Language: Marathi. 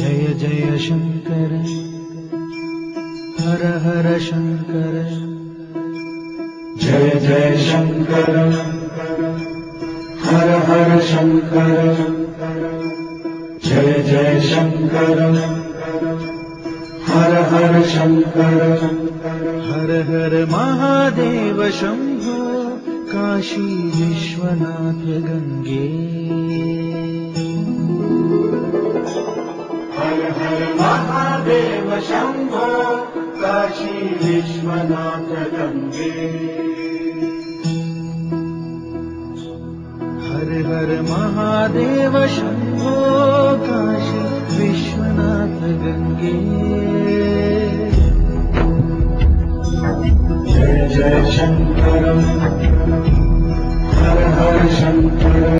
जय जय शंकर हर हर शंकर जय जय शंकर हर हर शंकर जय जय शंकर हर हर शंकर हर हर महादेव शंभो काशी विश्वनाथ गंगे हर हर महादेव शंभो काशी विश्वनाथ गंगे हर हर महादेव शंभो काशी विश्वनाथ गंगे जय जय शंकर हर हर शंकर